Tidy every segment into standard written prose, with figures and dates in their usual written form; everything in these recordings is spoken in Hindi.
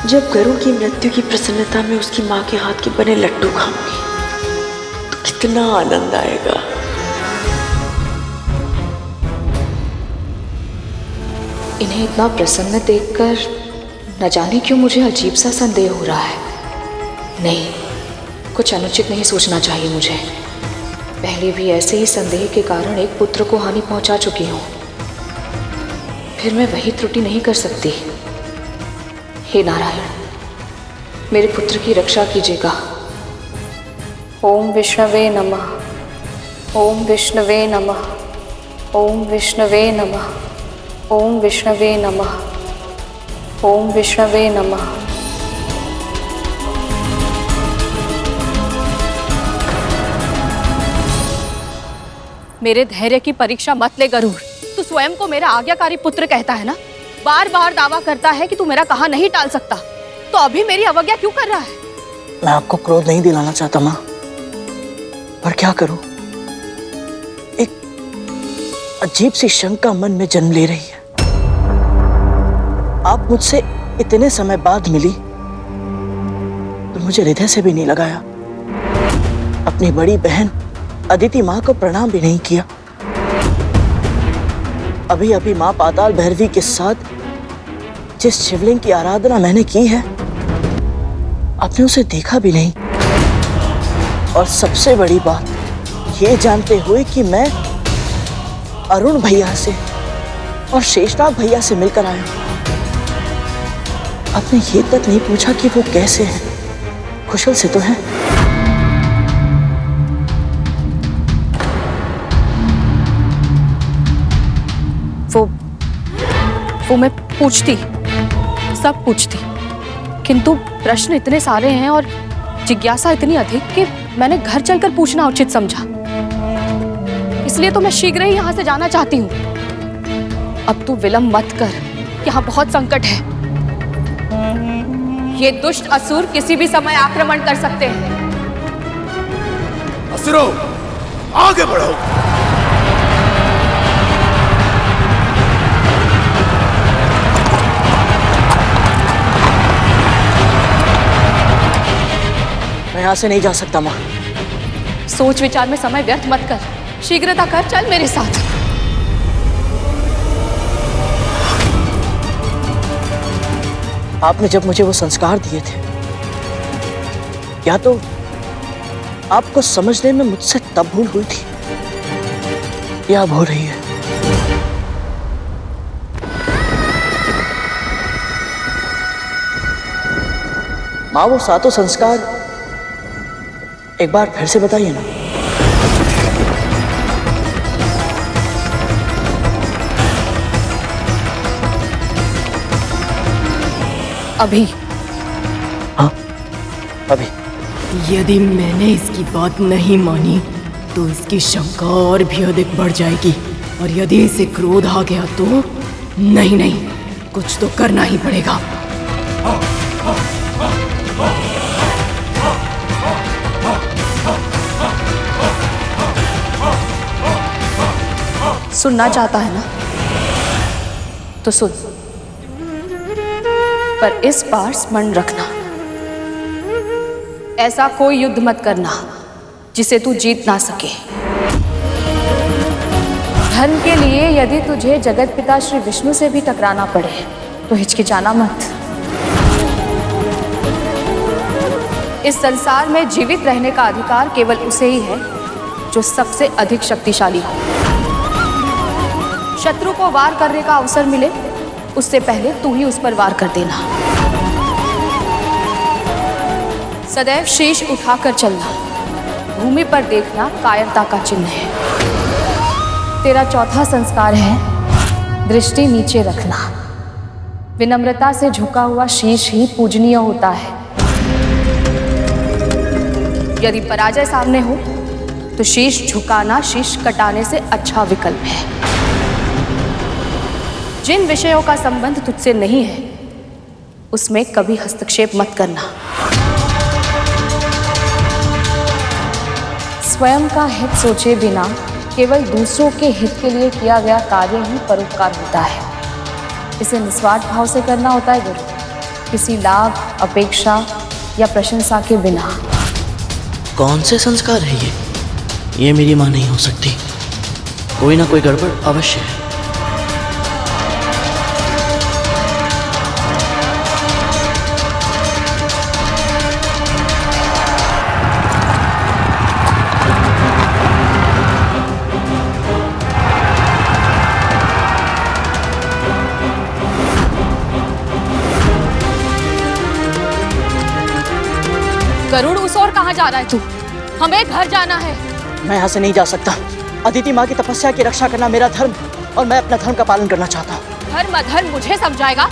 जब गरुड़ की मृत्यु की प्रसन्नता में उसकी माँ के हाथ के बने लड्डू खाऊंगी तो कितना आनंद आएगा। इन्हें इतना प्रसन्न देखकर न जाने क्यों मुझे अजीब सा संदेह हो रहा है। नहीं, कुछ अनुचित नहीं सोचना चाहिए मुझे। पहले भी ऐसे ही संदेह के कारण एक पुत्र को हानि पहुंचा चुकी हूं, फिर मैं वही त्रुटि नहीं कर सकती। हे नारायण, मेरे पुत्र की रक्षा कीजिएगा। ओम विष्णवे नमः, ओम विष्णवे नमः, ओम विष्णवे नमः, ओम विष्णवे नमः, ओम विष्णवे नमः। मेरे धैर्य की परीक्षा मत ले गरुड़। तू स्वयं को मेरा आज्ञाकारी पुत्र कहता है ना, बार बार दावा करता है कि तू मेरा कहा नहीं टाल सकता, तो अभी मेरी अवज्ञा क्यों कर रहा है? मैं आपको क्रोध नहीं दिलाना चाहता माँ, पर क्या करूं, एक अजीब सी शंका मन में जन्म ले रही है। आप मुझसे इतने समय बाद मिली तो मुझे हृदय से भी नहीं लगाया, अपनी बड़ी बहन अदिति माँ को प्रणाम भी नहीं किया। अभी अभी माँ पाताल भैरवी के साथ जिस शिवलिंग की आराधना मैंने की है, आपने उसे देखा भी नहीं। और सबसे बड़ी बात, ये जानते हुए कि मैं अरुण भैया से और शेषनाग भैया से मिलकर आया हूं, आपने ये तक नहीं पूछा कि वो कैसे हैं, कुशल से तो हैं? वो मैं पूछती, सब पूछती, किंतु प्रश्न इतने सारे हैं और जिज्ञासा इतनी अधिक कि मैंने घर चलकर पूछना उचित समझा। इसलिए तो मैं शीघ्र ही यहाँ से जाना चाहती हूँ। अब तू विलंब मत कर, यहाँ बहुत संकट है। ये दुष्ट असुर किसी भी समय आक्रमण कर सकते हैं। असुरों, आगे बढ़ो। मैं यहाँ से नहीं जा सकता माँ। सोच विचार में समय व्यर्थ मत कर, शीघ्रता कर, चल मेरे साथ। आपने जब मुझे वो संस्कार दिए थे, या तो आपको समझने में मुझसे तब भूल हुई थी या अब हो रही है। माँ, वो सातों संस्कार एक बार फिर से बताइए ना। अभी? हाँ, अभी। यदि मैंने इसकी बात नहीं मानी तो इसकी शंका और भी अधिक बढ़ जाएगी, और यदि इसे क्रोध आ गया तो नहीं, कुछ तो करना ही पड़ेगा। सुनना चाहता है ना, तो सुन, पर इस बार स्मरण रखना, ऐसा कोई युद्ध मत करना जिसे तू जीत ना सके। धर्म के लिए यदि तुझे जगत पिता श्री विष्णु से भी टकराना पड़े तो हिचकिचाना मत। इस संसार में जीवित रहने का अधिकार केवल उसे ही है जो सबसे अधिक शक्तिशाली हो। शत्रु को वार करने का अवसर मिले उससे पहले तू ही उस पर वार कर देना। सदैव शीश उठाकर चलना, भूमि पर देखना कायरता का चिन्ह है। तेरा चौथा संस्कार है दृष्टि नीचे रखना। विनम्रता से झुका हुआ शीश ही पूजनीय होता है। यदि पराजय सामने हो तो शीश झुकाना शीश कटाने से अच्छा विकल्प है। जिन विषयों का संबंध तुझसे नहीं है उसमें कभी हस्तक्षेप मत करना। स्वयं का हित सोचे बिना केवल दूसरों के हित के लिए किया गया कार्य ही परोपकार होता है। इसे निस्वार्थ भाव से करना होता है गुरु। किसी लाभ, अपेक्षा या प्रशंसा के बिना। कौन से संस्कार है ये मेरी माँ नहीं हो सकती। कोई ना कोई गड़बड़ अवश्य है। गरुड़, उस ओर कहाँ जा रहा है तू? हमें घर जाना है। मैं यहाँ से नहीं जा सकता। अदिति माँ की तपस्या की रक्षा करना मेरा धर्म, और मैं अपना धर्म का पालन करना चाहता हूँ। धर्म अधर्म मुझे समझाएगा?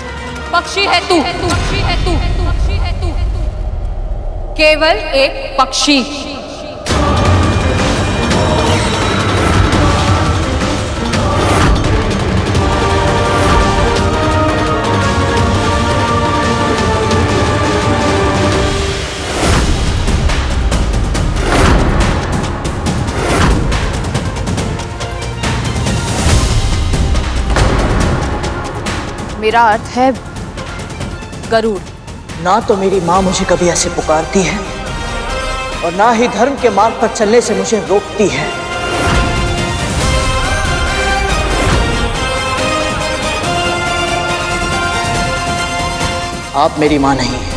पक्षी है तू, पक्षी है तू, पक्षी है तू, केवल एक पक्षी। मेरा अर्थ है गरुड़। ना तो मेरी माँ मुझे कभी ऐसे पुकारती है, और ना ही धर्म के मार्ग पर चलने से मुझे रोकती है। आप मेरी माँ नहीं हैं।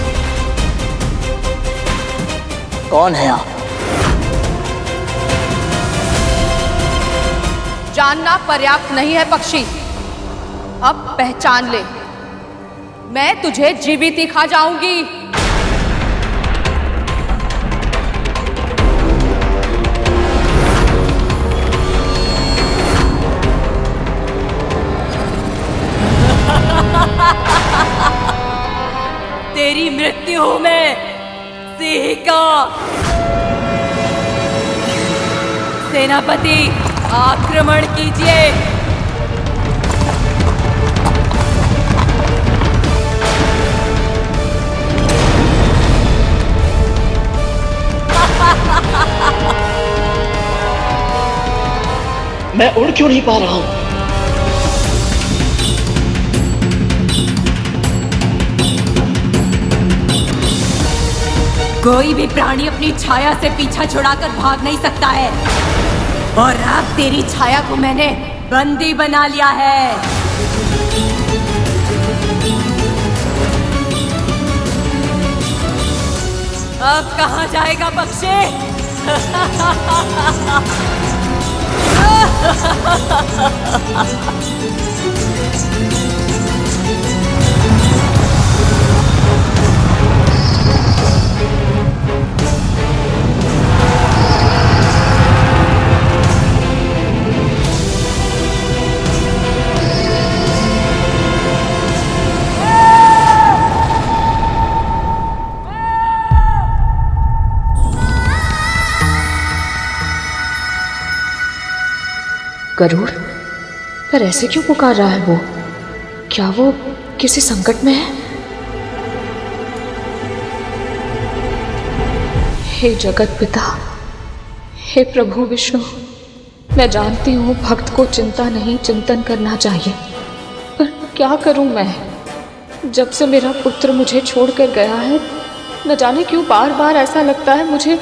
कौन है आप? जानना पर्याप्त नहीं है पक्षी, अब पहचान ले। मैं तुझे जीवित ही खा जाऊंगी। तेरी मृत्यु हूं मैं, सिंह का। सेनापति, आक्रमण कीजिए। मैं उड़ क्यों नहीं पा रहा हूं? कोई भी प्राणी अपनी छाया से पीछा छुड़ाकर भाग नहीं सकता है, और अब तेरी छाया को मैंने बंदी बना लिया है। अब कहाँ जाएगा पक्षी? गरुड़, पर ऐसे क्यों पुकार रहा है वो? क्या वो किसी संकट में है? हे जगत पिता, हे प्रभु विष्णु, मैं जानती हूँ भक्त को चिंता नहीं चिंतन करना चाहिए, पर क्या करूँ मैं? जब से मेरा पुत्र मुझे छोड़कर गया है, न जाने क्यों बार बार ऐसा लगता है मुझे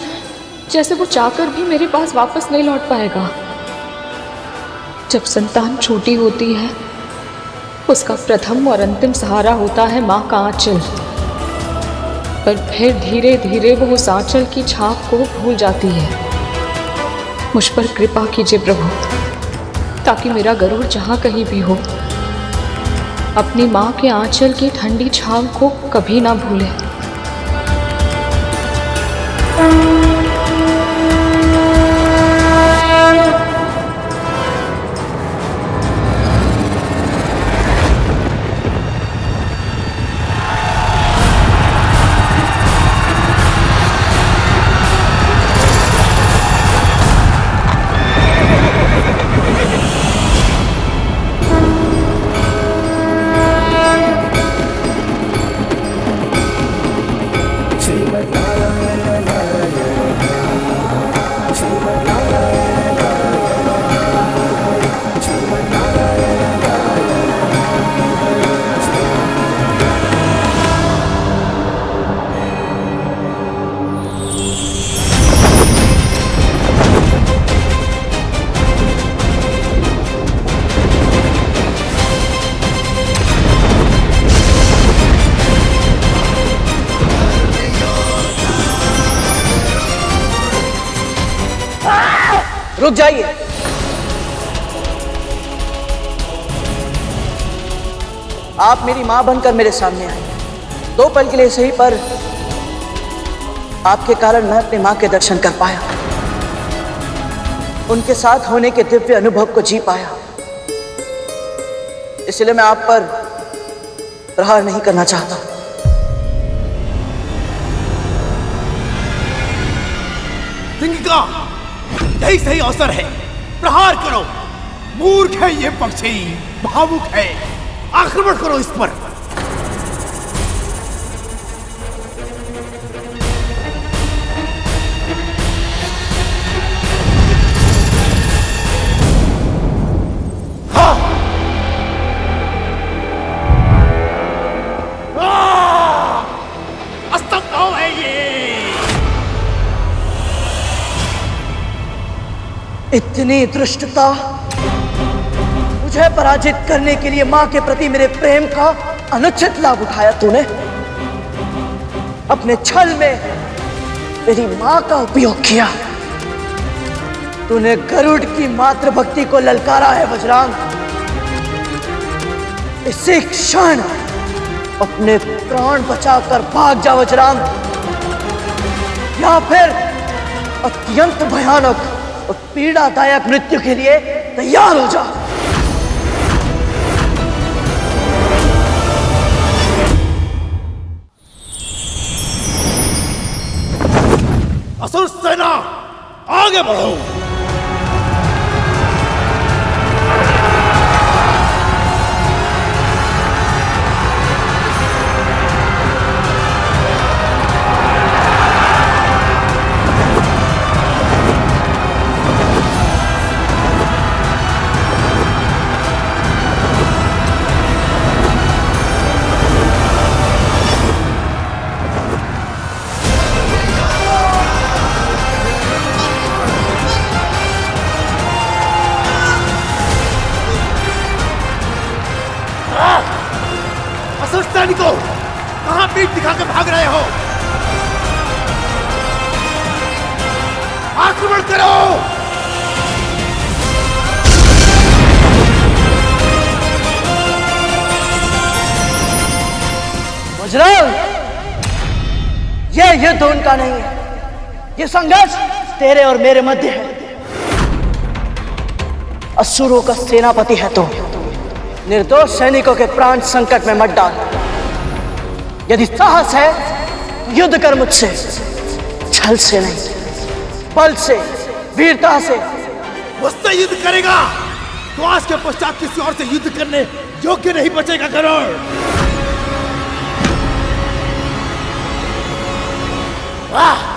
जैसे वो चाहकर भी मेरे पास वापस नहीं लौट पाएगा। जब संतान छोटी होती है, उसका प्रथम और अंतिम सहारा होता है माँ का आंचल, पर फिर धीरे धीरे वो उस आंचल की छाप को भूल जाती है। मुझ पर कृपा कीजिए प्रभु, ताकि मेरा गरुड़ जहाँ कहीं भी हो, अपनी माँ के आंचल की ठंडी छाव को कभी ना भूले। रुक जाइए। आप मेरी मां बनकर मेरे सामने आए, 2 पल के लिए सही, पर आपके कारण मैं अपनी मां के दर्शन कर पाया, उनके साथ होने के दिव्य अनुभव को जी पाया। इसलिए मैं आप पर प्रहार नहीं करना चाहता। सिंगिका, यही सही अवसर है, प्रहार करो। मूर्ख है ये पक्षी, भावुक है, आक्रमण करो इस पर। इतनी धृष्टता, मुझे पराजित करने के लिए मां के प्रति मेरे प्रेम का अनुचित लाभ उठाया तूने। अपने छल में मेरी मां का उपयोग किया। तूने गरुड़ की मातृभक्ति को ललकारा है वज्रांग। इसी क्षण अपने प्राण बचाकर भाग जा वज्रांग, या फिर अत्यंत भयानक और पीड़ादायक मृत्यु के लिए तैयार हो जा। असुर सेना, आगे बढ़ो। सैनिकों, कहां पीठ दिखाकर भाग रहे हो? आक्रमण करो! वज्रांग, यह युद्ध उनका नहीं है, यह संघर्ष तेरे और मेरे मध्य है। असुरों का सेनापति है तो निर्दोष सैनिकों के प्राण संकट में मत डाल। यदि साहस है तो युद्ध कर मुझसे, छल से नहीं, बल से, वीरता से। मुझसे युद्ध करेगा तो आज के पश्चात किसी और से युद्ध करने योग्य नहीं बचेगा गरुड़। वाह!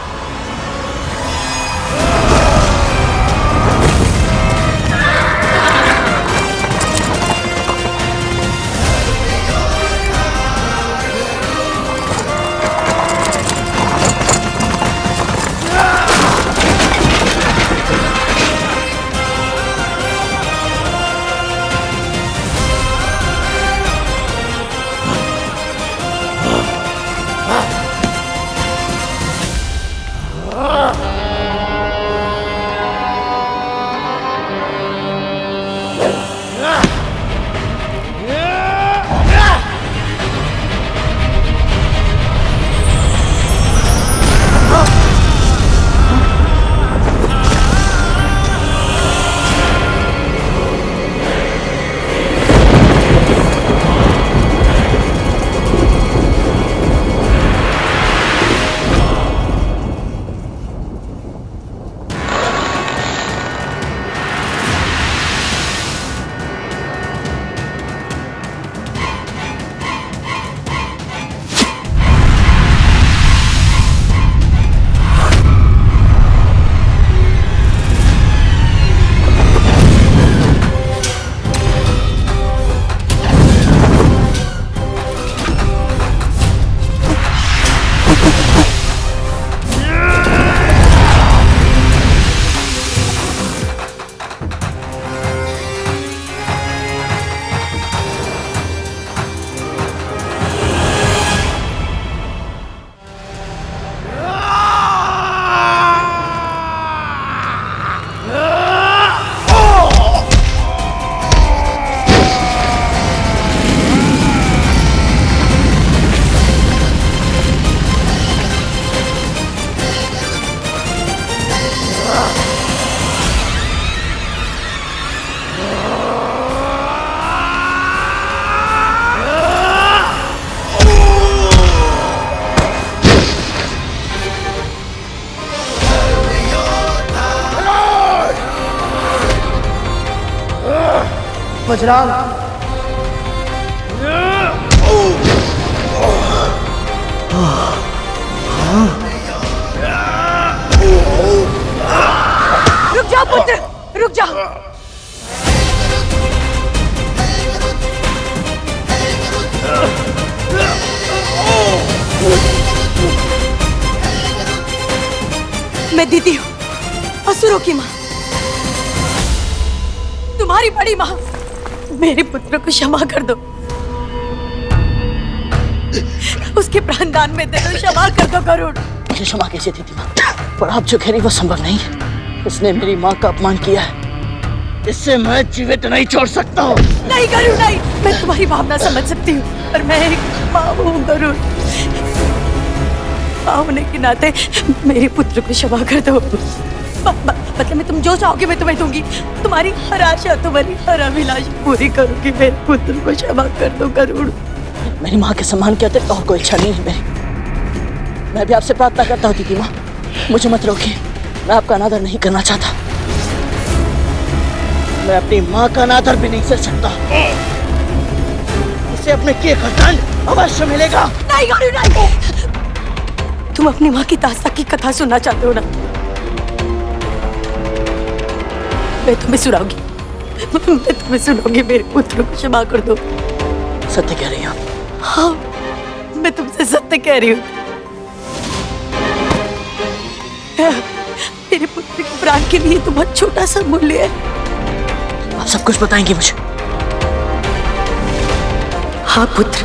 वज्रांग। रुक जाओ पुत्र, रुक जाओ। मैं दीदी हूँ, असुरों की माँ, तुम्हारी बड़ी माँ। मेरे पुत्र को क्षमा कर दो, उसके प्राणदान में दे दो, क्षमा कर दो गरुड़। मुझे क्षमा कैसे दीदी माँ? पर आप जो कह रही वो संभव नहीं है। उसने मेरी माँ का अपमान किया है, इससे मैं जीवित नहीं छोड़ सकता हूँ। नहीं गरुड़ नहीं, मैं तुम्हारी भावना समझ सकती हूँ, पर मैं एक माँ हूँ गरुड़। माँ होने के नाते मेरे पुत्र को क्षमा कर दो। मतलब मैं तुम जो चाहोगे मैं तुम्हें दूंगी। तुम्हारी हर आशा, तुम्हारी हर अभिलाषा पूरी करूंगी। मेरे पुत्र को क्षमा कर दो गरुड़। मेरी माँ के सम्मान के अतिरिक्त और कोई इच्छा नहीं है मेरी। मैं भी आपसे प्रार्थना करता हूँ दीदी माँ, मुझे मत रोकिए। मैं आपका अनादर नहीं करना चाहता। मैं अपनी माँ का अनादर भी नहीं सह सकता। इसे अपने किए का दंड अवश्य मिलेगा। नहीं गरुड़ नहीं। तुम अपनी माँ की दास्तां की कथा सुनना चाहते हो ना? मैं तुम्हें सुनाऊंगी, मैं तुम्हें सुनाऊंगी। मेरे पुत्र को क्षमा कर दो। सत्य कह रही हैं आप? हाँ, मैं तुमसे सत्य कह रही हूँ। मेरे पुत्र के प्राण के लिए तो बहुत छोटा सा मूल्य है। आप सब कुछ बताएंगे मुझे? हाँ पुत्र,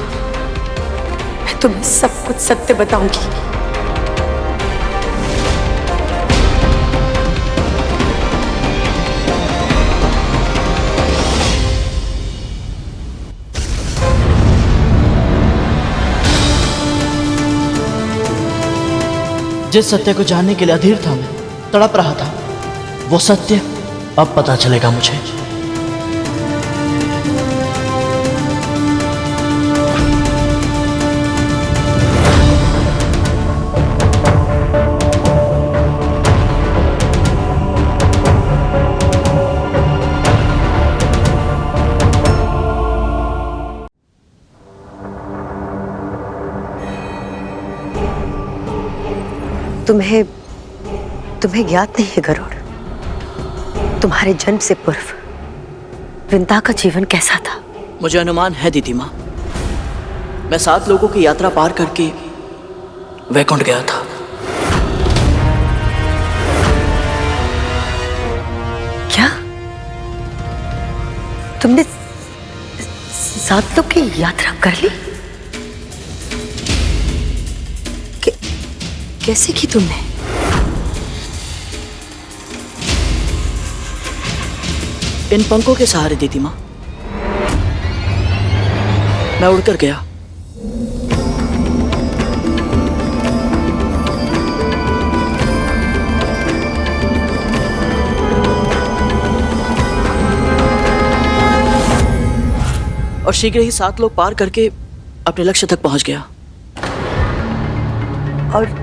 मैं तुम्हें सब कुछ सत्य बताऊंगी। जिस सत्य को जानने के लिए अधीर था, मैं तड़प रहा था, वो सत्य अब पता चलेगा मुझे। तुम्हें ज्ञात नहीं है गरुड़, तुम्हारे जन्म से पूर्व वृंदा का जीवन कैसा था? मुझे अनुमान है दीदी माँ। मैं 7 लोगों की यात्रा पार करके वैकुंठ गया था। क्या तुमने 7 लोग की यात्रा कर ली? कैसे की तुमने? इन पंखों के सहारे दीदी माँ मैं उड़कर गया। और शीघ्र ही 7 लोग पार करके अपने लक्ष्य तक पहुंच गया। और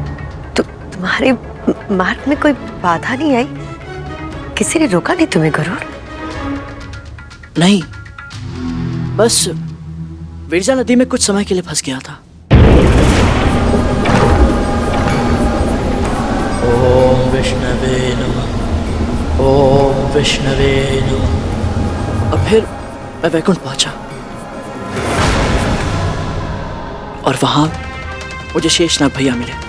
तुम्हारे मार्ग में कोई बाधा नहीं आई? किसी ने रोका नहीं तुम्हें गरुड़? नहीं, बस विरजा नदी में कुछ समय के लिए फंस गया था। ओम विष्णवे नमः, ओम विष्णवे नमः। और फिर मैं वैकुंठ पहुंचा और वहां मुझे शेषनाग भैया मिले।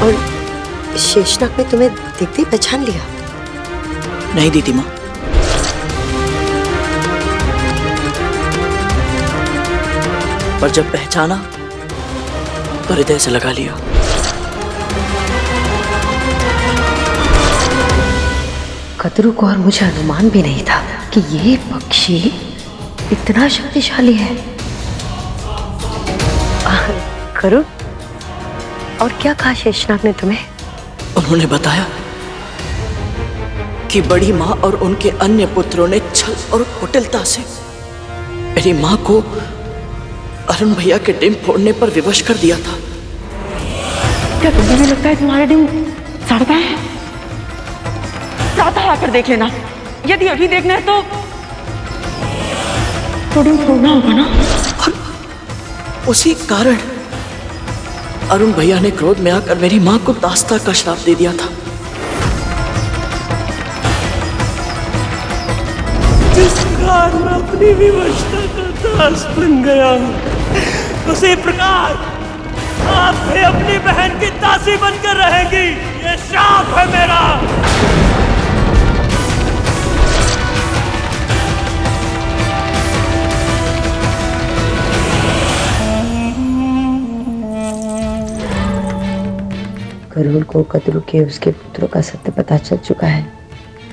और शेषनाग ने तुम्हें देखते ही पहचान लिया? नहीं दीदी माँ, पर जब पहचाना तो हृदय से लगा लिया। कतरू को और मुझे अनुमान भी नहीं था कि ये पक्षी इतना शक्तिशाली है। गरुड़, और क्या कहा शेषनाग ने तुम्हें? उन्होंने बताया कि बड़ी माँ और उनके अन्य पुत्रों ने छल और कुटिलता से मेरी माँ को अरुण भैया के डिम फोड़ने पर विवश कर दिया था। क्या तुम्हें भी लगता है तुम्हारा डिम सड़ता है? बाहर आकर देख लेना। यदि अभी देखना है तो थोड़ी छोड़ना होगा ना। और उसी कारण अरुण भैया ने क्रोध में आकर मेरी माँ को दास्ता का श्राप दे दिया था। जिस प्रकार मैं अपनी विवशता का दास बन गया उसी प्रकार आप भी अपनी बहन की दासी बनकर रहेंगी। ये श्राप है मेरा। करुण को कद्रू के उसके पुत्रों का सत्य पता चल चुका है।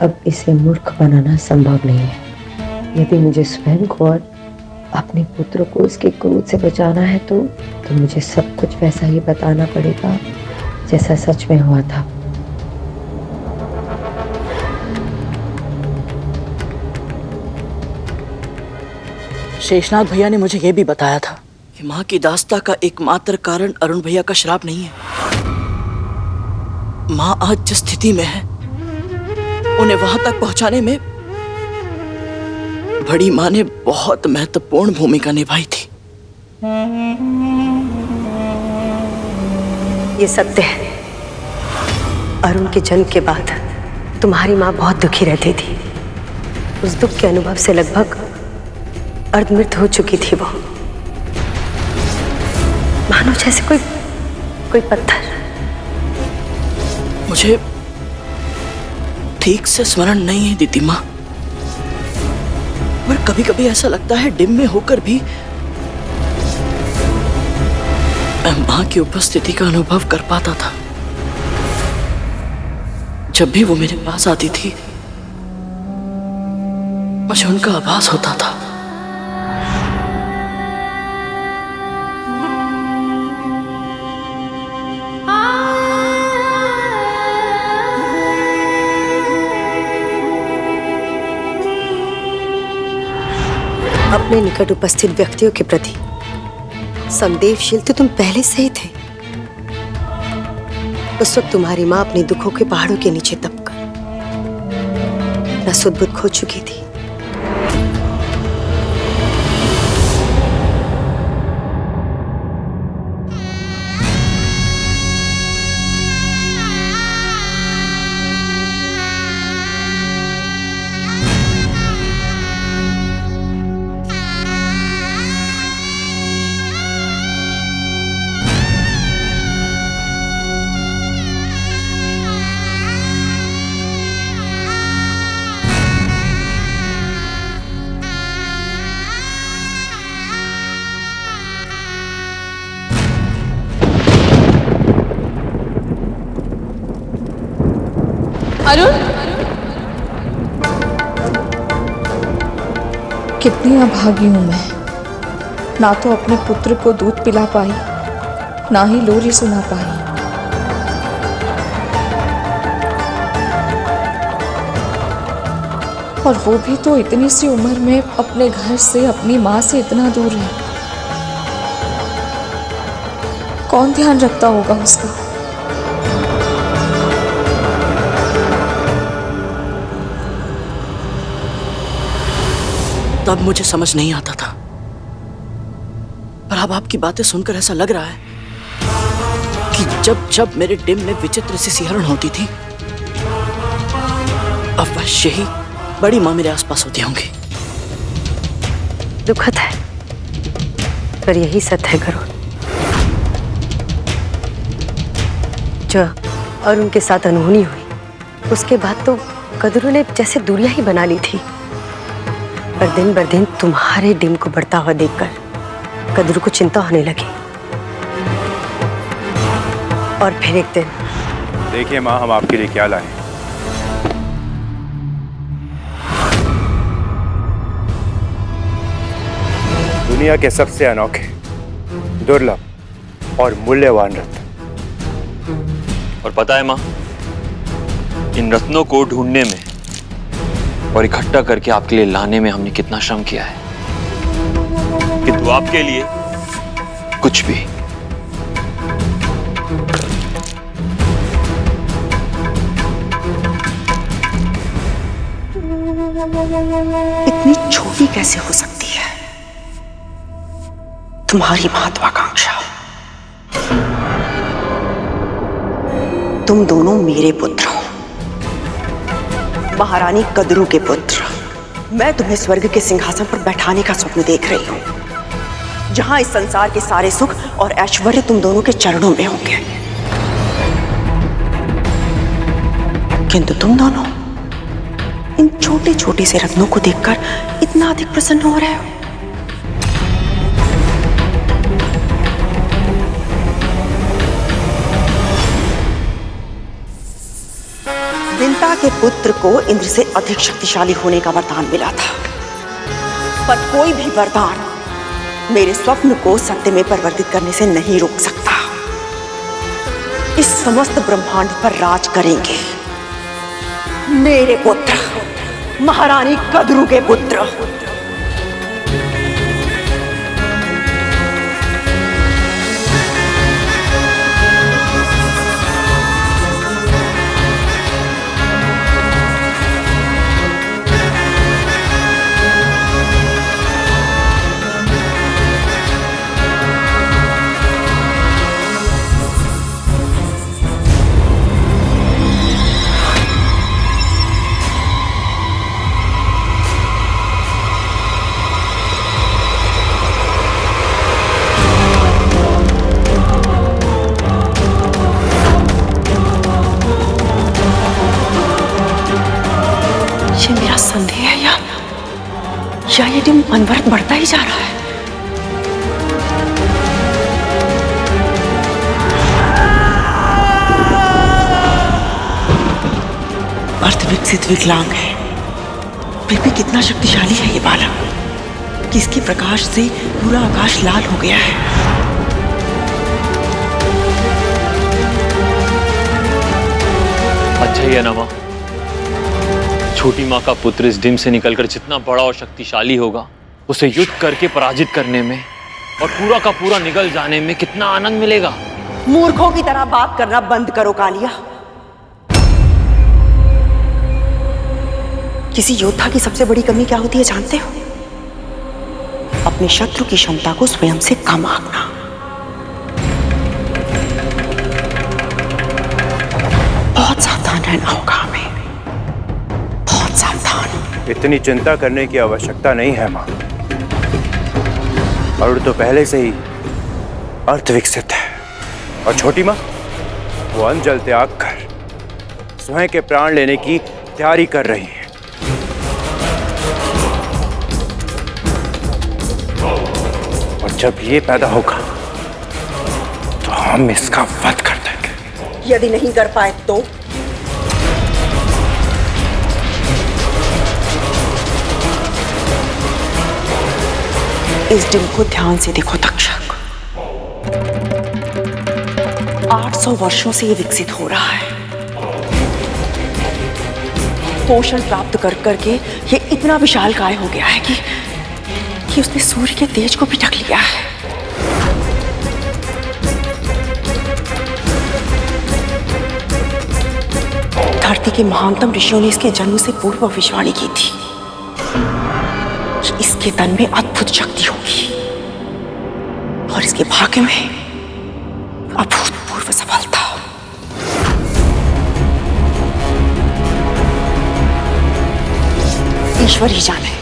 अब इसे मूर्ख बनाना संभव नहीं है। यदि मुझे स्वयं को और अपने पुत्रों को उसके क्रोध से बचाना है तो मुझे सब कुछ वैसा ही बताना पड़ेगा जैसा सच में हुआ था। शेषनाग भैया ने मुझे यह भी बताया था कि माँ की दास्ता का एकमात्र कारण अरुण भैया का श्राप नहीं है। माँ आज जिस स्थिति में है उन्हें वहां तक पहुंचाने में बड़ी माँ ने बहुत महत्वपूर्ण भूमिका निभाई थी। ये सत्य है। अरुण के जन्म के बाद तुम्हारी माँ बहुत दुखी रहती थी। उस दुख के अनुभव से लगभग अर्धमृत हो चुकी थी वो, मानो जैसे कोई पत्थर। मुझे ठीक से स्मरण नहीं है दीदी माँ, पर कभी कभी ऐसा लगता है डिम में होकर भी मैं माँ की उपस्थिति का अनुभव कर पाता था। जब भी वो मेरे पास आती थी मुझे उनका आभास होता था। अपने निकट उपस्थित व्यक्तियों के प्रति संवेदनशील तो तुम पहले से ही थे। उस वक्त तुम्हारी माँ अपने दुखों के पहाड़ों के नीचे दबकर नसुद्ध खो चुकी थी। अरुण, कितनी अभागी हूं मैं। ना तो अपने पुत्र को दूध पिला पाई, ना ही लोरी सुना पाई। और वो भी तो इतनी सी उम्र में अपने घर से, अपनी माँ से इतना दूर है। कौन ध्यान रखता होगा उसका? तब मुझे समझ नहीं आता था, पर अब आपकी बातें सुनकर ऐसा लग रहा है कि जब जब मेरे डिम में विचित्र सी सिहरण होती थी अवश्य ही बड़ी माँ मेरे आसपास होती होंगी। दुखद है पर यही सत्य है करुण। जो अरुण के साथ अनहोनी हुई उसके बाद तो कद्रू ने जैसे दूरियां ही बना ली थी। पर दिन बर दिन तुम्हारे डिम को बढ़ता हुआ देखकर कद्रू को चिंता होने लगी। और फिर एक दिन देखिए माँ, हम आपके लिए क्या लाए। दुनिया के सबसे अनोखे, दुर्लभ और मूल्यवान रत्न। और पता है माँ, इन रत्नों को ढूंढने में और इकट्ठा करके आपके लिए लाने में हमने कितना श्रम किया है, किंतु आपके लिए कुछ भी। इतनी छोटी कैसे हो सकती है तुम्हारी महत्वाकांक्षा? तुम दोनों मेरे पुत्र हो, महारानी कदरू के पुत्र। मैं तुम्हें स्वर्ग के सिंहासन पर बैठाने का स्वप्न देख रही हूं, जहां इस संसार के सारे सुख और ऐश्वर्य तुम दोनों के चरणों में होंगे। किंतु तुम दोनों इन छोटे छोटे से रत्नों को देखकर इतना अधिक प्रसन्न हो रहे हो। विंता के पुत्र को इंद्र से अधिक शक्तिशाली होने का वरदान मिला था, पर कोई भी वरदान मेरे स्वप्न को सत्य में परिवर्तित करने से नहीं रोक सकता। इस समस्त ब्रह्मांड पर राज करेंगे मेरे पुत्र, महारानी कदरू के पुत्र। ये मेरा संदेह है या ये दिन अनवरत बढ़ता ही जा रहा है। अर्ध विकसित विकलांग है, फिर भी कितना शक्तिशाली है ये बालक कि इसके प्रकाश से पूरा आकाश लाल हो गया है। अच्छा ही है ना माँ, छोटी माँ का पुत्र इस डिम से निकलकर जितना बड़ा और शक्तिशाली होगा, उसे युद्ध करके पराजित करने में और पूरा का पूरा निगल जाने में कितना आनंद मिलेगा। मूर्खों की तरह बात करना बंद करो कालिया। किसी योद्धा की सबसे बड़ी कमी क्या होती है जानते हो? अपने शत्रु की क्षमता को स्वयं से कम आंकना। बहुत सावधान रहना होगा हमें, बहुत सावधान। इतनी चिंता करने की आवश्यकता नहीं है माँ। अरुण तो पहले से ही अर्ध विकसित है और छोटी माँ वो अंजल त्याग कर स्वयं के प्राण लेने की तैयारी कर रही है। और जब ये पैदा होगा तो हम इसका वध कर देंगे। यदि नहीं कर पाए तो? इस डिम को ध्यान से देखो तक्षक। 800 वर्षों से ये विकसित हो रहा है। पोषण प्राप्त कर करके ये इतना विशालकाय हो गया है कि उसने सूर्य के तेज को भी ढक लिया है। धरती के महानतम ऋषियों ने इसके जन्म से पूर्व भविष्यवाणी की थी कि इसके तन में अद्भुत शक्ति होगी और इसके भाग्य में अभूतपूर्व सफलता। ईश्वर ही जाने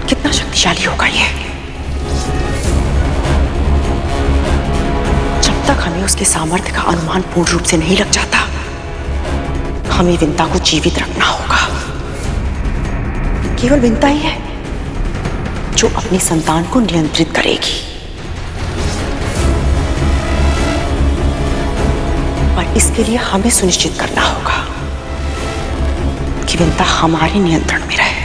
कितना शक्तिशाली होगा ये। जब तक हमें उसके सामर्थ्य का अनुमान पूर्ण रूप से नहीं लग जाता, हमें विंता को जीवित रखना होगा। केवल विंता ही है जो अपनी संतान को नियंत्रित करेगी, पर इसके लिए हमें सुनिश्चित करना होगा कि विंता हमारे नियंत्रण में रहे।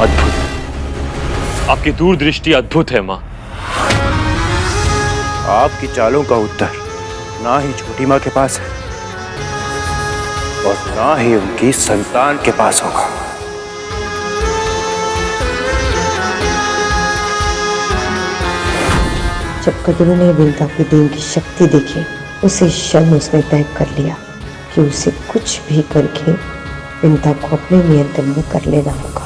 अद्भुत, आपकी दूरदृष्टि अद्भुत है माँ। आपकी चालों का उत्तर ना ही छोटी माँ के पास है और ना ही उनकी संतान के पास होगा। जब कद्रू ने विंता के दिल की शक्ति देखी, उसे क्षण उसने तय कर लिया कि उसे कुछ भी करके विंता को अपने नियंत्रण में कर लेना होगा।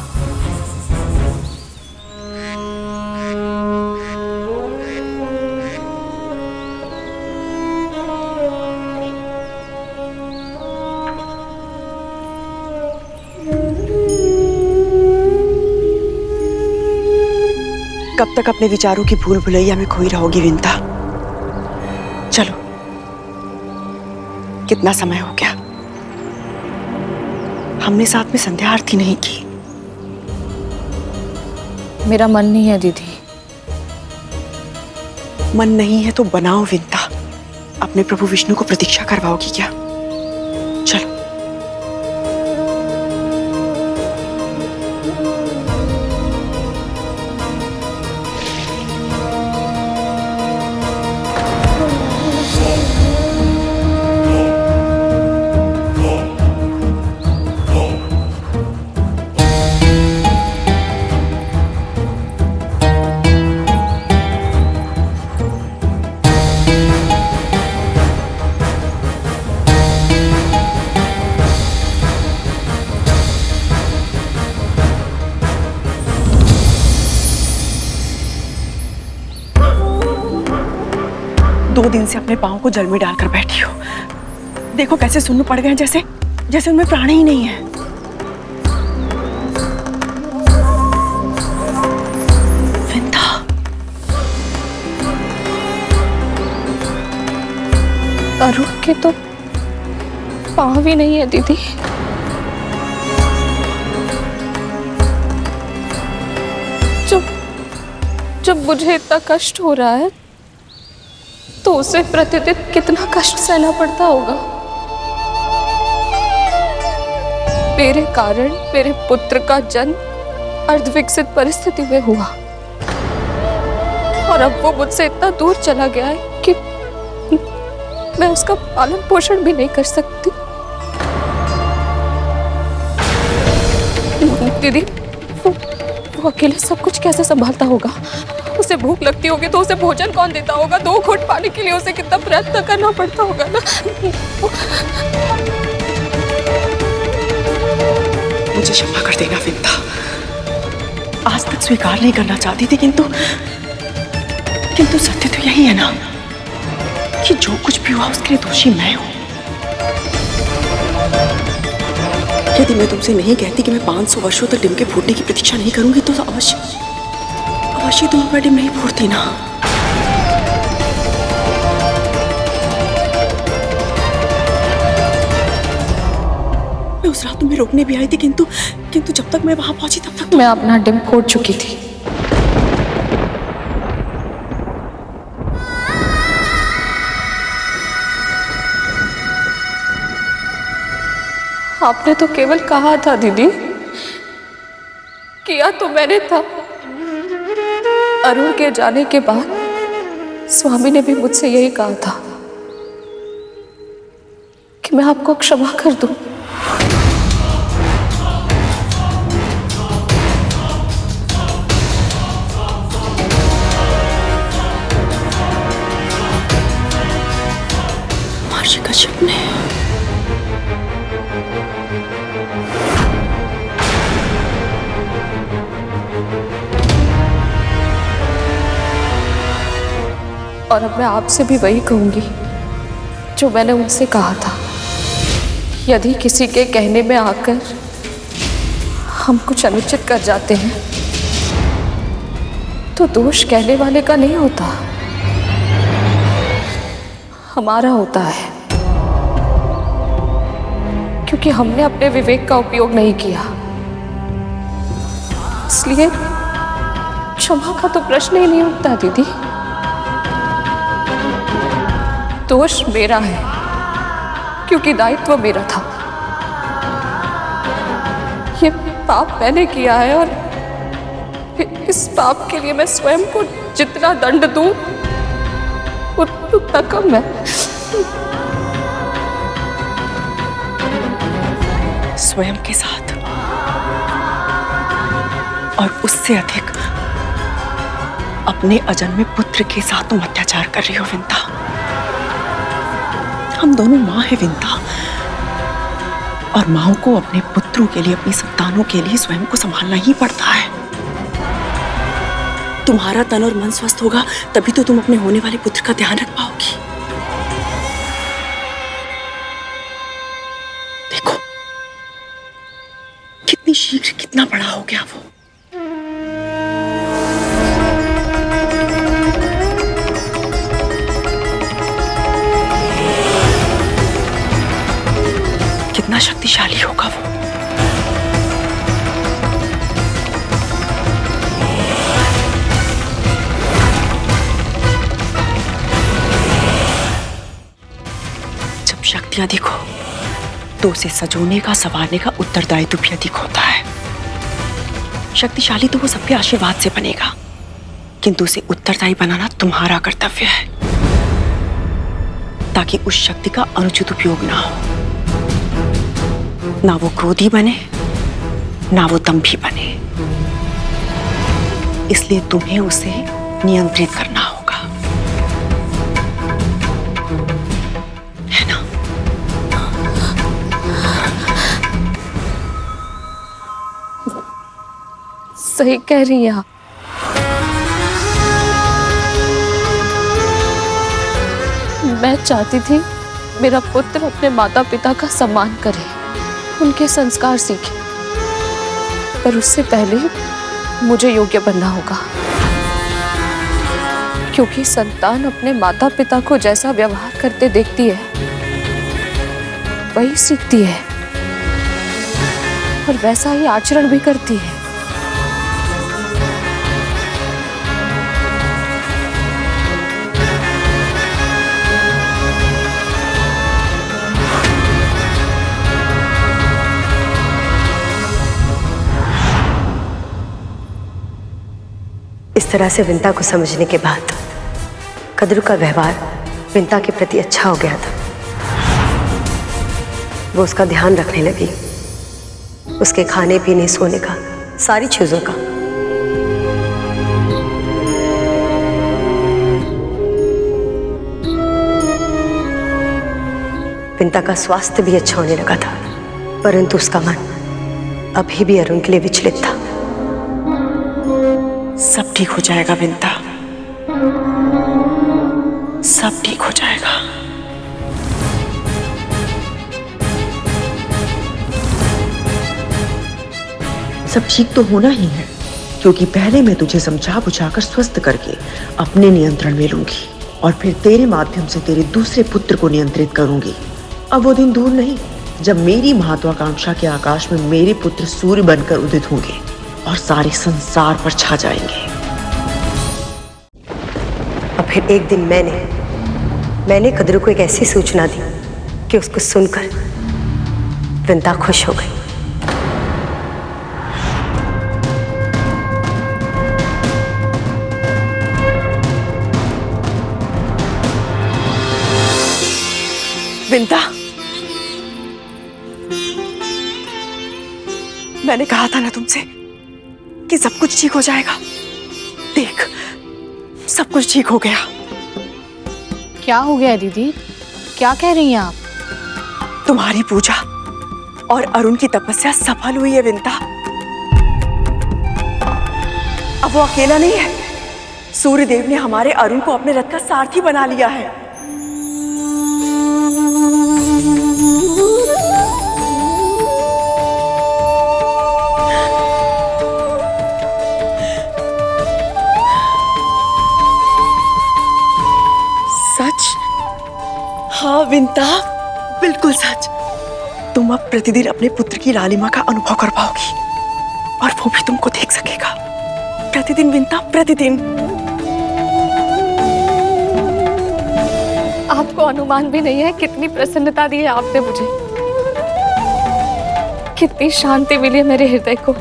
कब तक अपने विचारों की भूल भुलैया में खोई रहोगी विंता? चलो, कितना समय हो गया, हमने साथ में संध्या आरती नहीं की। मेरा मन नहीं है दीदी। मन नहीं है तो बनाओ विंता। अपने प्रभु विष्णु को प्रतीक्षा करवाओगी क्या? चलो। दो दिन से अपने पांव को जल में डालकर बैठी हो। देखो कैसे सुन्न पड़ गए, जैसे जैसे उनमें प्राण ही नहीं है। विंता, अरुण के तो पाँव भी नहीं है दीदी। जब मुझे इतना कष्ट हो रहा है तो उसे प्रतिदिन कितना कष्ट सहना पड़ता होगा। मेरे कारण मेरे पुत्र का जन्म अर्धविकसित परिस्थिति में हुआ और अब वो मुझसे इतना दूर चला गया है कि मैं उसका पालन पोषण भी नहीं कर सकती। दीदी, वो अकेले सब कुछ कैसे संभालता होगा? उसे भूख लगती होगी तो उसे भोजन कौन देता होगा? 2 घूंट पानी के लिए उसे कितना प्रयत्न करना पड़ता होगा ना। मुझे क्षमा कर देना विंता। आज तक स्वीकार नहीं करना चाहती थी, किंतु सत्य तो यही है ना कि जो कुछ भी हुआ उसके लिए दोषी मैं हूं। यदि मैं तुमसे नहीं कहती कि मैं 500 वर्षों तक डिम के फूटने की प्रतीक्षा नहीं करूंगी तो अवश्य तुम अपना डिम नहीं फूटती ना। मैं उस रात तुम्हें रोकने भी आई थी, किंतु जब तक मैं वहां पहुंची तब तक मैं अपना डिम फोड़ चुकी थी। आपने तो केवल कहा था दीदी, किया तो मैंने था। अरुण के जाने के बाद स्वामी ने भी मुझसे यही कहा था कि मैं आपको क्षमा कर दूं। महर्षि कश्यप ने और अब मैं आपसे भी वही कहूंगी जो मैंने उनसे कहा था। यदि किसी के कहने में आकर हम कुछ अनुचित कर जाते हैं तो दोष कहने वाले का नहीं होता, हमारा होता है, क्योंकि हमने अपने विवेक का उपयोग नहीं किया। इसलिए क्षमा का तो प्रश्न ही नहीं उठता दीदी। दोष मेरा है क्योंकि दायित्व मेरा था। ये पाप मैंने किया है और इस पाप के लिए मैं स्वयं को जितना दंड दूं उतना कम है। स्वयं के साथ और उससे अधिक अपने अजन्मे पुत्र के साथ तुम अत्याचार कर रही हो विंता। हम दोनों माँ है विंता, और माँओं को अपने पुत्रों के लिए, अपनी संतानों के लिए स्वयं को संभालना ही पड़ता है। तुम्हारा तन और मन स्वस्थ होगा तभी तो तुम अपने होने वाले पुत्र का ध्यान रख पाओगी। देखो कितनी शीघ्र कितना बड़ा हो गया वो। कितना शक्तिशाली होगा वो। जब शक्ति अधिक हो तो उसे सजोने का, संवारने का उत्तरदायित्व भी अधिक होता है। शक्तिशाली तो वो सबके आशीर्वाद से बनेगा, किंतु उसे उत्तरदायी बनाना तुम्हारा कर्तव्य है, ताकि उस शक्ति का अनुचित उपयोग ना हो। ना वो क्रोधी बने, ना वो दंभी बने। इसलिए तुम्हें उसे नियंत्रित करना होगा, है ना? सही कह रही हैं आप। मैं चाहती थी मेरा पुत्र अपने माता पिता का सम्मान करे, उनके संस्कार सीखे, पर उससे पहले मुझे योग्य बनना होगा, क्योंकि संतान अपने माता पिता को जैसा व्यवहार करते देखती है वही सीखती है और वैसा ही आचरण भी करती है। इस तरह से विंता को समझने के बाद कद्रू का व्यवहार विंता के प्रति अच्छा हो गया था। वो उसका ध्यान रखने लगी, उसके खाने पीने, सोने का, सारी चीजों का। विंता का स्वास्थ्य भी अच्छा होने लगा था, परंतु उसका मन अभी भी अरुण के लिए विचलित था। सब ठीक हो जाएगा विंता, सब ठीक हो जाएगा। सब ठीक तो होना ही है, क्योंकि पहले मैं तुझे समझा बुझाकर स्वस्थ करके अपने नियंत्रण में लूंगी और फिर तेरे माध्यम से तेरे दूसरे पुत्र को नियंत्रित करूंगी। अब वो दिन दूर नहीं जब मेरी महत्वाकांक्षा के आकाश में मेरे पुत्र सूर्य बनकर उदित होंगे और सारे संसार पर छा जाएंगे। और फिर एक दिन मैंने कद्रू को एक ऐसी सूचना दी कि उसको सुनकर विंता खुश हो गई। विंता, मैंने कहा था ना तुमसे कि सब कुछ ठीक हो जाएगा। देख, सब कुछ ठीक हो गया। क्या हो गया दीदी? क्या कह रही हैं आप? तुम्हारी पूजा और अरुण की तपस्या सफल हुई है विंता। अब वो अकेला नहीं है, सूर्यदेव ने हमारे अरुण को अपने रथ का सारथी बना लिया है। सच? हाँ विंता, बिल्कुल सच। तुम अब प्रतिदिन अपने पुत्र की लालिमा का अनुभव कर पाओगी और वो भी तुमको देख सकेगा। प्रतिदिन विंता, प्रतिदिन। आपको अनुमान भी नहीं है कितनी प्रसन्नता दी है आपने मुझे, कितनी शांति मिली है मेरे हृदय को।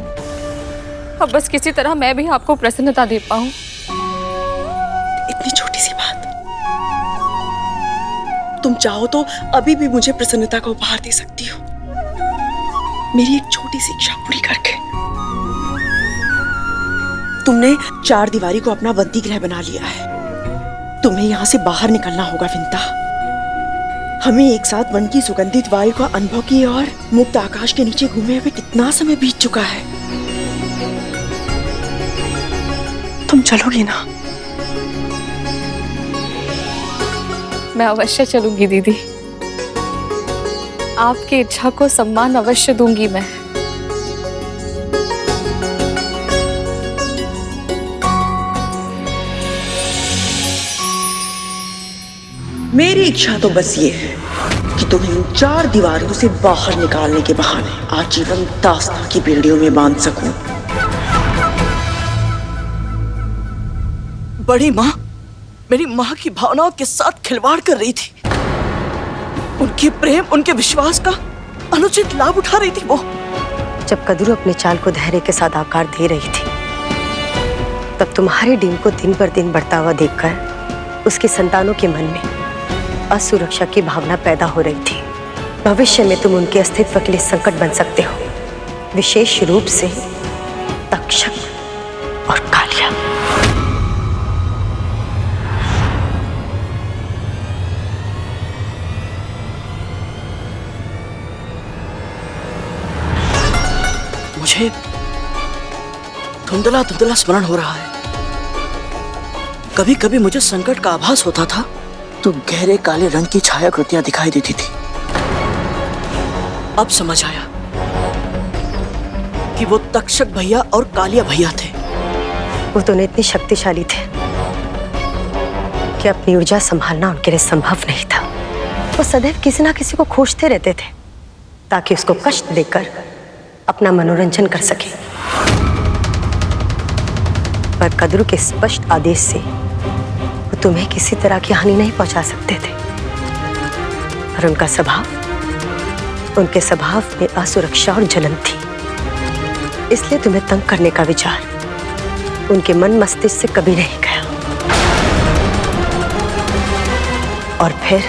अब बस किसी तरह मैं भी आपको प्रसन्नता दे पाऊं। इतनी छोटी सी बात, तुम चाहो तो अभी भी मुझे प्रसन्नता का उपहार दे सकती हो, मेरी एक छोटी सी इच्छा पूरी करके। तुमने चार दीवारी को अपना बंदी गृह बना लिया है। तुम्हें यहाँ से बाहर निकलना होगा विंता। हमें एक साथ वन की सुगंधित वायु का अनुभव किए और मुक्त आकाश के नीचे घूमे हुए कितना समय बीत चुका है। तुम चलोगी ना? मैं अवश्य चलूंगी दीदी। आपकी इच्छा को सम्मान अवश्य दूंगी मैं। मेरी इच्छा तो बस ये है कि तुम्हें इन चार दीवारों से बाहर निकालने के बहाने आजीवन दास्तां की बेड़ियों में बांध सकूं। बड़ी माँ मेरी माँ की भावनाओं के साथ खिलवाड़ कर रही थी। उनके प्रेम, उनके विश्वास का अनुचित लाभ उठा रही थी वो। जब कदरू अपने चाल को धैर्य के साथ आकार दे रही थी, तब तुम्हारे डीन को दिन पर दिन बढ़ता हुआ देखकर उसकी संतानों के मन में असुरक्षा की भावना पैदा हो रही थी। भविष्य में तुम उनके अस्तित्व के लिए संकट बन सकते हो, विशेष रूप से तक्षक और कालिया। मुझे धुंधला धुंधला स्मरण हो रहा है। कभी कभी मुझे संकट का आभास होता था तो गहरे काले रंग की छायाकृतियां दिखाई देती थी। अब समझ आया कि वो तक्षक भैया और कालिया भैया थे। वो दोनों इतने शक्तिशाली थे कि अपनी ऊर्जा संभालना उनके लिए संभव नहीं था। वो सदैव किसी ना किसी को खोजते रहते थे ताकि उसको कष्ट देकर अपना मनोरंजन कर सके। पर कदरू के स्पष्ट आदेश से वो तुम्हें किसी तरह की हानि नहीं पहुंचा सकते थे। पर उनके स्वभाव में असुरक्षा और जलन थी। इसलिए तुम्हें तंग करने का विचार उनके मन मस्तिष्क से कभी नहीं गया। और फिर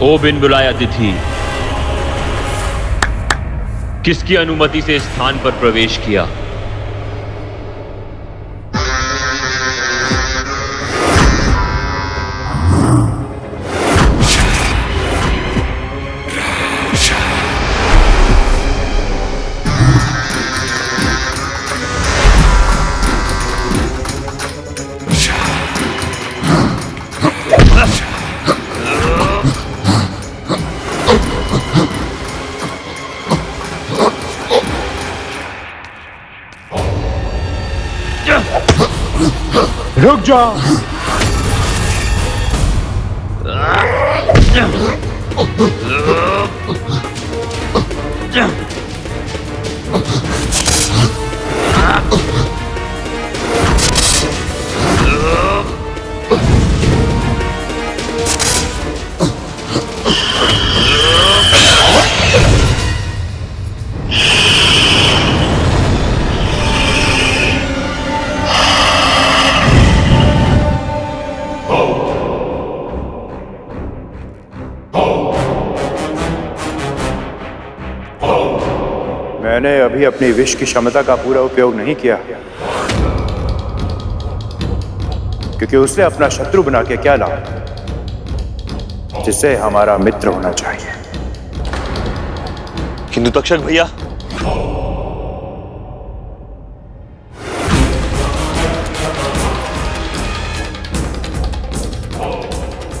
ओ बिन बुलाया तिथि, किसकी अनुमति से स्थान पर प्रवेश किया? रुक जा। मैंने अभी अपनी विष की क्षमता का पूरा उपयोग नहीं किया, क्योंकि उसे अपना शत्रु बना के क्या लाभ, जिसे हमारा मित्र होना चाहिए। किंतु तक्षक भैया,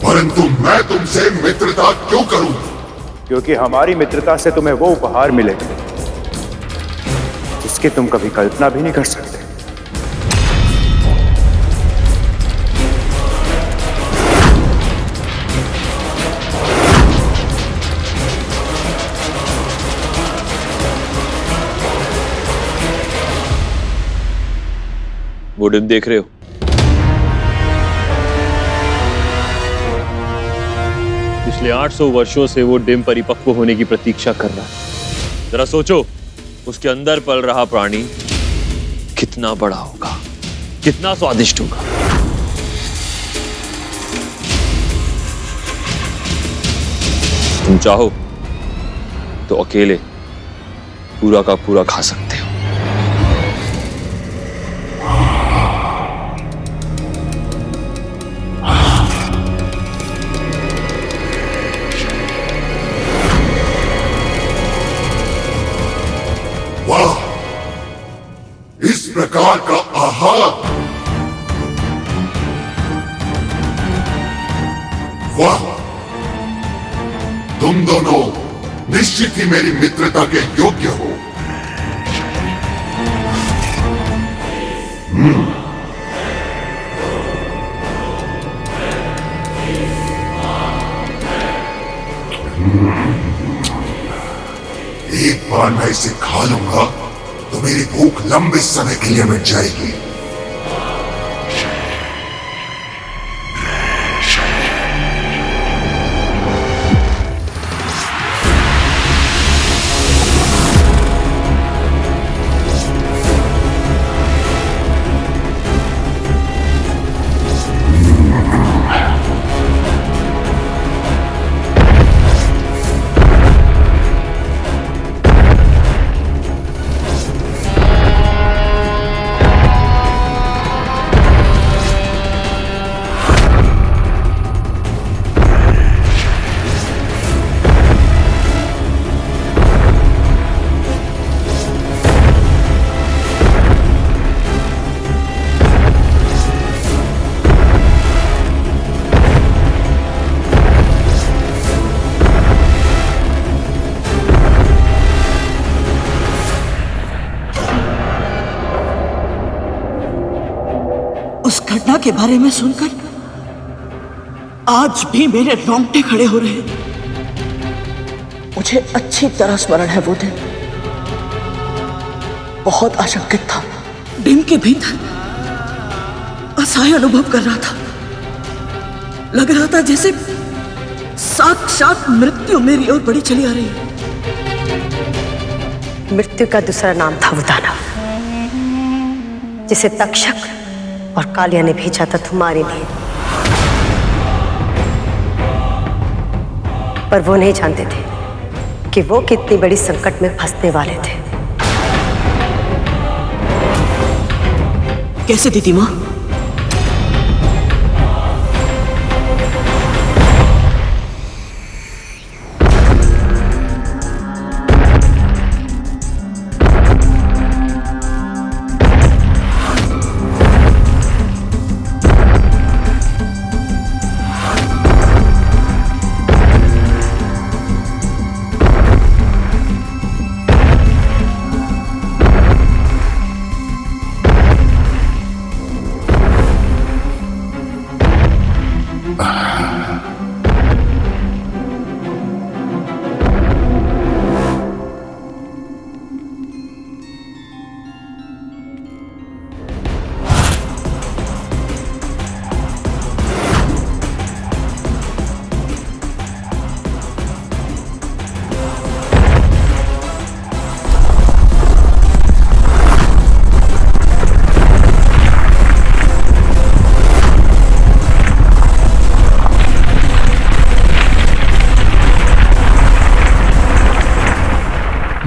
परंतु मैं तुमसे मित्रता क्यों करूं? क्योंकि हमारी मित्रता से तुम्हें वो उपहार मिलेगा जिसकी तुम कभी कल्पना भी नहीं कर सकते। वो डिम देख रहे हो? पिछले 800 वर्षों से वो डिम परिपक्व होने की प्रतीक्षा कर रहा है। जरा सोचो, उसके अंदर पल रहा प्राणी कितना बड़ा होगा, कितना स्वादिष्ट होगा। तुम चाहो तो अकेले पूरा का पूरा खा सकते हो। वाह, इस प्रकार का आहार! वाह, तुम दोनों निश्चित ही मेरी मित्रता के योग्य हो। एक बार मैं इसे खा लूंगा तो मेरी भूख लंबे समय के लिए मिट जाएगी। उस घटना के बारे में सुनकर आज भी मेरे रोंगटे खड़े हो रहे हैं। मुझे अच्छी तरह स्मरण है वो दिन। बहुत आशंकित था, दिन के भीतर असहाय अनुभव कर रहा था। लग रहा था जैसे साक्षात मृत्यु मेरी ओर बढ़ी चली आ रही है। मृत्यु का दूसरा नाम था वो दानव, जिसे तक्षक और कालिया ने भेजा था तुम्हारे लिए। पर वो नहीं जानते थे कि वो कितनी बड़ी संकट में फंसने वाले थे। कैसे दीदी माँ?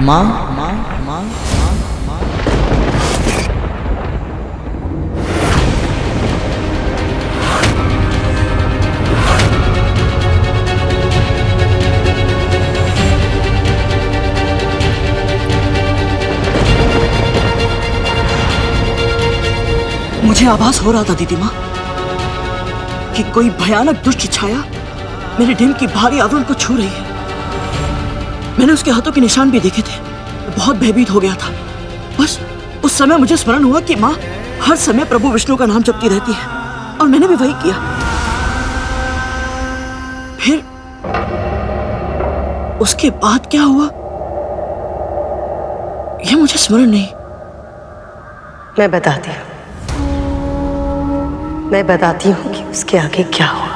माँ, मुझे आभास हो रहा था दीदी माँ कि कोई भयानक दुष्ट छाया मेरे डिम की भारी आवरण को छू रही है। मैंने उसके हाथों के निशान भी देखे थे। बहुत भयभीत हो गया था। बस उस समय मुझे स्मरण हुआ कि माँ हर समय प्रभु विष्णु का नाम जपती रहती है और मैंने भी वही किया। फिर उसके बाद क्या हुआ यह मुझे स्मरण नहीं। मैं बताती हूँ कि उसके आगे क्या हुआ।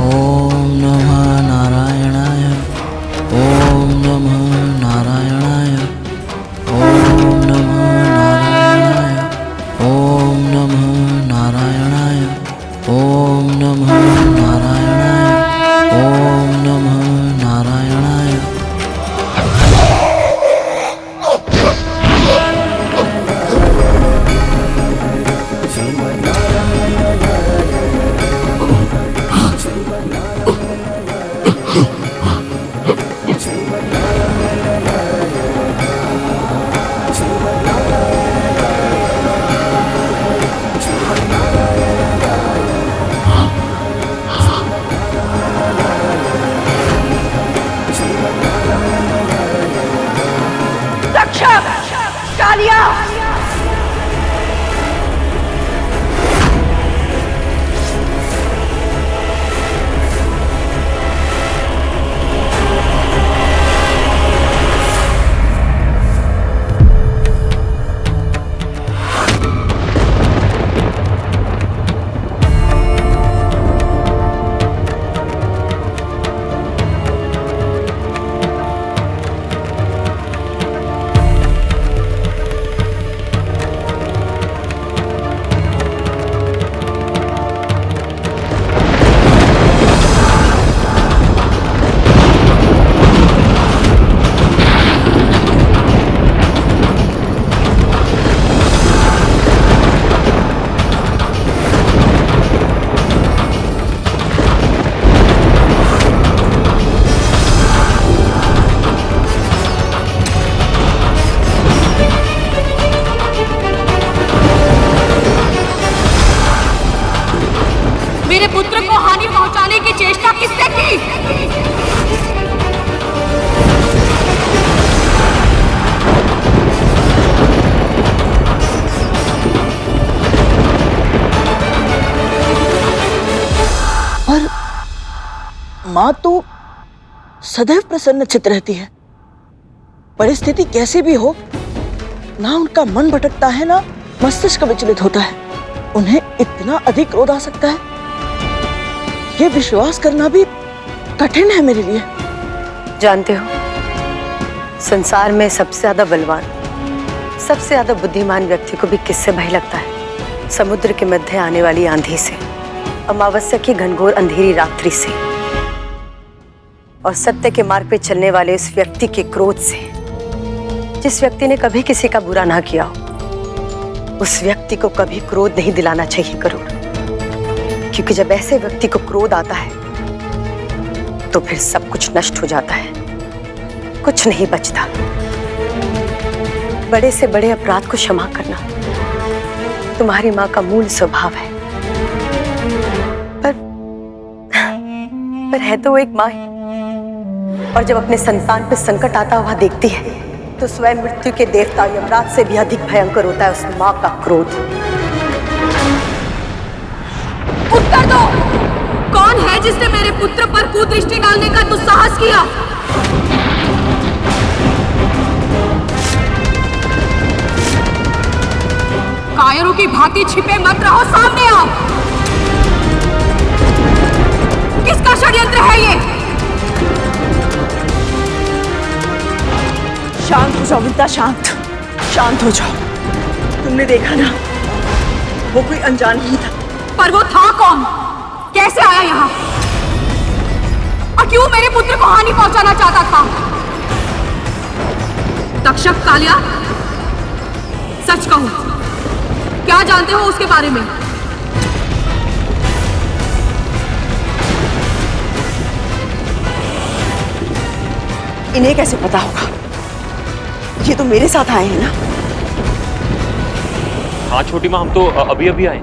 ओम नमः नारायणाय, ओम नमः नारायणाय, ओम नमः नारायणाय, ओम नमः नारायणाय, ओम नमः नारायणाय, ओम नमः नारायणाय। मेरे पुत्र को हानि पहुंचाने की चेष्टा किसने की? पर माँ तो सदैव प्रसन्नचित्त रहती है। परिस्थिति कैसी भी हो, ना उनका मन भटकता है ना मस्तिष्क विचलित होता है। उन्हें इतना अधिक क्रोध आ सकता है, ये विश्वास करना भी कठिन है मेरे लिए। जानते हो, संसार में सबसे ज्यादा बलवान, सबसे ज्यादा बुद्धिमान व्यक्ति को भी किससे भय लगता है? समुद्र के मध्य आने वाली आंधी से, अमावस्या की घनघोर अंधेरी रात्रि से, और सत्य के मार्ग पे चलने वाले उस व्यक्ति के क्रोध से, जिस व्यक्ति ने कभी किसी का बुरा ना किया हो। उस व्यक्ति को कभी क्रोध नहीं दिलाना चाहिए गरुड़, क्योंकि जब ऐसे व्यक्ति को क्रोध आता है तो फिर सब कुछ नष्ट हो जाता है, कुछ नहीं बचता। बड़े से बड़े अपराध को क्षमा करना तुम्हारी माँ का मूल स्वभाव है, पर है तो वो एक माँ ही, और जब अपने संतान पर संकट आता हुआ देखती है तो स्वयं मृत्यु के देवता यमराज से भी अधिक भयंकर होता है उस माँ का क्रोध। उत्तर दो, कौन है जिसने मेरे पुत्र पर कुदृष्टि डालने का दुस्साहस किया? कायरों की भांति छिपे मत रहो, सामने आओ। किसका षड्यंत्र है ये? शांत हो जाओ विद्या, शांत हो जाओ। तुमने देखा ना, वो कोई अनजान ही था। पर वो था कौन? कैसे आया यहाँ? और क्यों मेरे पुत्र को हानि पहुंचाना चाहता था? तक्षक कालिया, सच कहो, क्या जानते हो उसके बारे में? इन्हें कैसे पता होगा? ये तो मेरे साथ आए हैं ना? हाँ छोटी माँ, हम तो अभी अभी आए।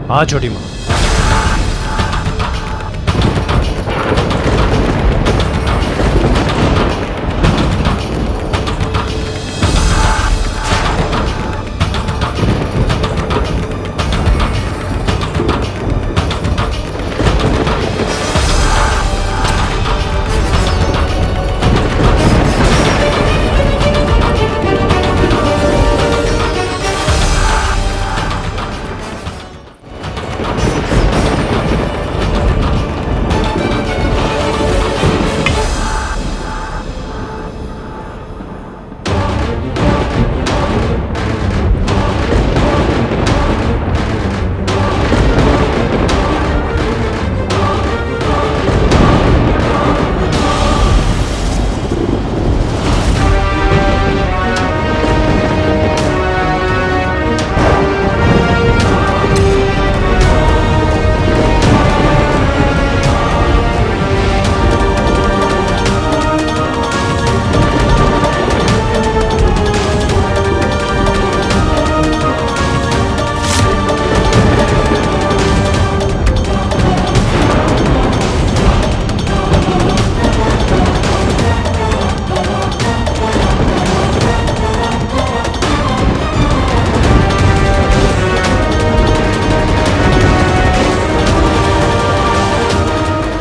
हाँ छोटी माँ।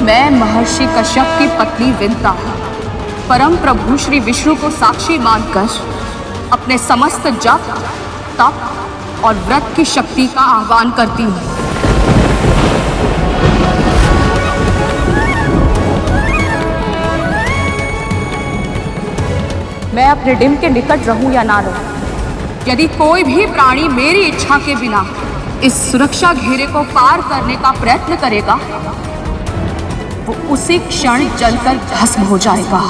मैं महर्षि कश्यप की पत्नी विंता परम प्रभु श्री विष्णु को साक्षी मानकर अपने समस्त जप, तप और व्रत की शक्ति का आह्वान करती हूँ। मैं अपने डिम के निकट रहूं या ना रहूं, यदि कोई भी प्राणी मेरी इच्छा के बिना इस सुरक्षा घेरे को पार करने का प्रयत्न करेगा, वो उसी क्षण जलकर भस्म हो जाएगा।